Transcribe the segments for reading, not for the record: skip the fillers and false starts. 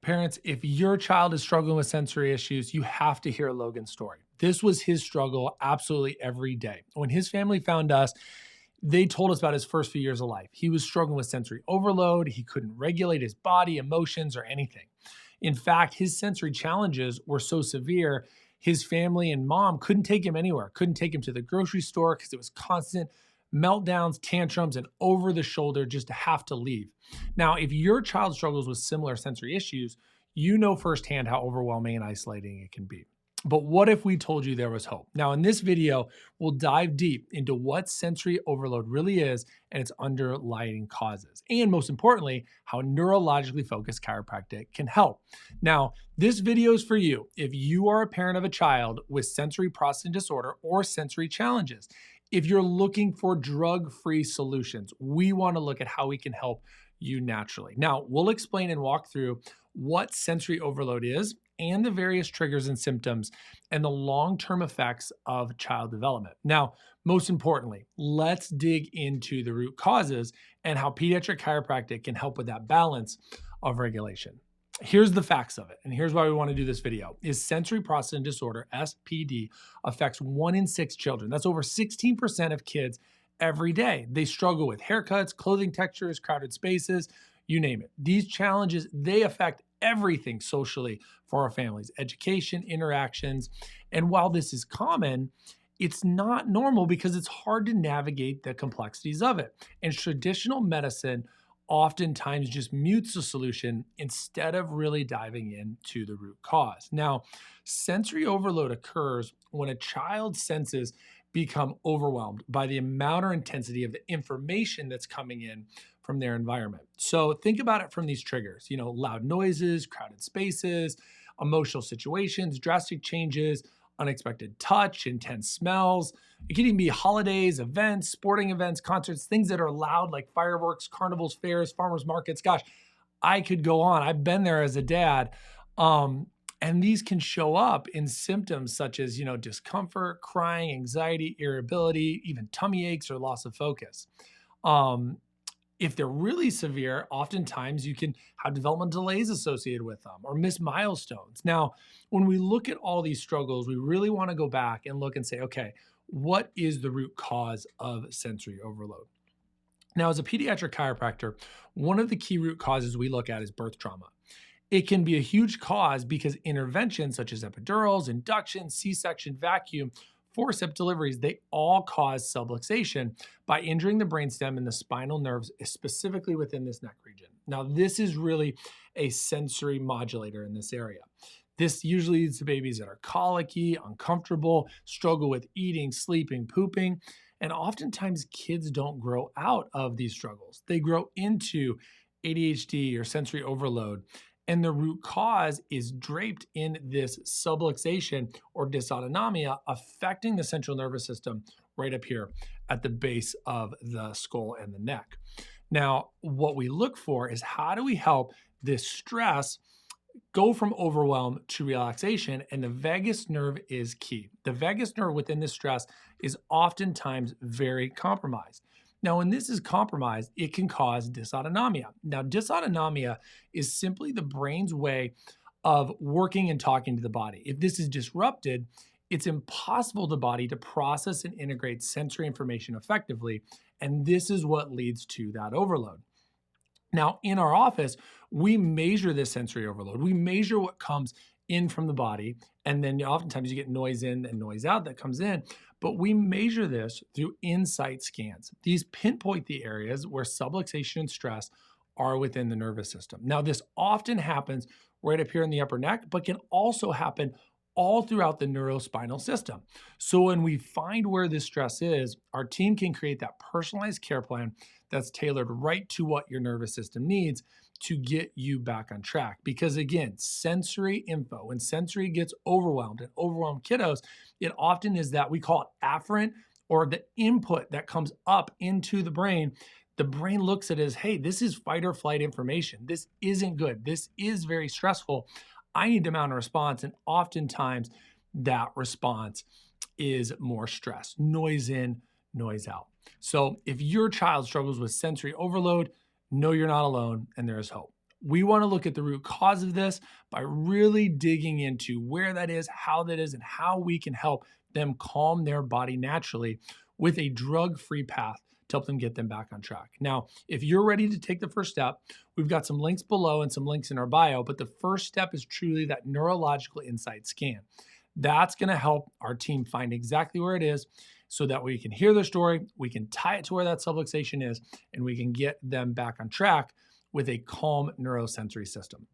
Parents, if your child is struggling with sensory issues, you have to hear Logan's story. This was his struggle absolutely every day. When his family found us, they told us about his first few years of life. He was struggling with sensory overload. He couldn't regulate his body, emotions, or anything. In fact, his sensory challenges were so severe, his family and mom couldn't take him anywhere, couldn't take him to the grocery store because it was constant meltdowns, tantrums, and over the shoulder just to have to leave. Now, if your child struggles with similar sensory issues, you know firsthand how overwhelming and isolating it can be. But what if we told you there was hope? Now, in this video, we'll dive deep into what sensory overload really is and its underlying causes. And most importantly, how neurologically focused chiropractic can help. Now, this video is for you if you are a parent of a child with sensory processing disorder or sensory challenges. If you're looking for drug-free solutions, we want to look at how we can help you naturally. Now, we'll explain and walk through what sensory overload is and the various triggers and symptoms and the long-term effects of child development. Now, most importantly, let's dig into the root causes and how pediatric chiropractic can help with that balance of regulation. Here's the facts of it, and here's why we want to do this video, is sensory processing disorder, SPD, affects 1 in 6 children. That's over 16% of kids every day. They struggle with haircuts, clothing textures, crowded spaces, you name it. These challenges, they affect everything socially for our families, education, interactions. And while this is common, it's not normal because it's hard to navigate the complexities of it. And traditional medicine oftentimes just mutes the solution instead of really diving into the root cause. Now, sensory overload occurs when a child's senses become overwhelmed by the amount or intensity of the information that's coming in from their environment. So think about it from these triggers, loud noises, crowded spaces, emotional situations, drastic changes, unexpected touch, intense smells. It can even be holidays, events, sporting events, concerts, things that are loud like fireworks, carnivals, fairs, farmers markets. Gosh, I could go on. I've been there as a dad. And these can show up in symptoms such as, discomfort, crying, anxiety, irritability, even tummy aches or loss of focus. If they're really severe, oftentimes you can have developmental delays associated with them or miss milestones. Now, when we look at all these struggles, we really want to go back and look and say, okay, what is the root cause of sensory overload? Now, as a pediatric chiropractor, one of the key root causes we look at is birth trauma. It can be a huge cause because interventions such as epidurals, induction, C-section, vacuum, forceps deliveries, they all cause subluxation by injuring the brainstem and the spinal nerves, specifically within this neck region. Now, this is really a sensory modulator in this area. This usually leads to babies that are colicky, uncomfortable, struggle with eating, sleeping, pooping, and oftentimes kids don't grow out of these struggles. They grow into ADHD or sensory overload. And the root cause is draped in this subluxation or dysautonomia, affecting the central nervous system right up here at the base of the skull and the neck. Now, what we look for is how do we help this stress go from overwhelm to relaxation, and the vagus nerve is key. The vagus nerve within this stress is oftentimes very compromised. Now, when this is compromised, it can cause dysautonomia. Now, dysautonomia is simply the brain's way of working and talking to the body. If this is disrupted, it's impossible for the body to process and integrate sensory information effectively, and this is what leads to that overload. Now, in our office, we measure this sensory overload. We measure what comes in from the body, and then oftentimes you get noise in and noise out that comes in. But we measure this through insight scans. These pinpoint the areas where subluxation and stress are within the nervous system. Now, this often happens right up here in the upper neck, but can also happen all throughout the neurospinal system. So when we find where this stress is, our team can create that personalized care plan that's tailored right to what your nervous system needs to get you back on track. Because again, sensory info, when sensory gets overwhelmed and overwhelmed kiddos, it often is that we call it afferent, or the input that comes up into the brain. The brain looks at it as, hey, this is fight or flight information. This isn't good. This is very stressful. I need to mount a response. And oftentimes that response is more stress, noise in, noise out. So if your child struggles with sensory overload, know you're not alone and there is hope. We want to look at the root cause of this by really digging into where that is, and how we can help them calm their body naturally with a drug-free path to help them get them back on track. Now, if you're ready to take the first step, we've got some links below and some links in our bio, but the first step is truly that neurological insight scan. That's going to help our team find exactly where it is so that we can hear their story, we can tie it to where that subluxation is, and we can get them back on track with a calm neurosensory system.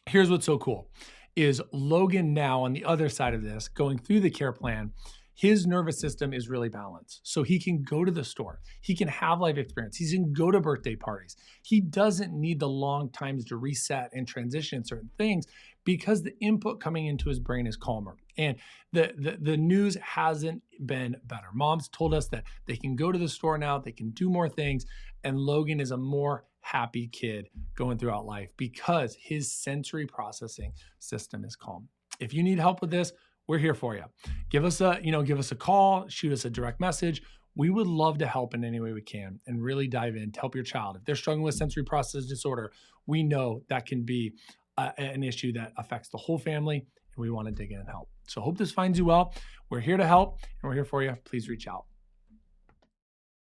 Here's what's so cool is Logan now on the other side of this, going through the care plan, his nervous system is really balanced. So he can go to the store. He can have life experience. He can go to birthday parties. He doesn't need the long times to reset and transition certain things because the input coming into his brain is calmer. And the news hasn't been better. Mom's told us that they can go to the store now, they can do more things, and Logan is a more happy kid going throughout life because his sensory processing system is calm. If you need help with this, we're here for you. Give us a call, shoot us a direct message. We would love to help in any way we can and really dive in to help your child. If they're struggling with sensory process disorder, we know that can be an issue that affects the whole family, and we want to dig in and help. So hope this finds you well. We're here to help, and we're here for you. Please reach out.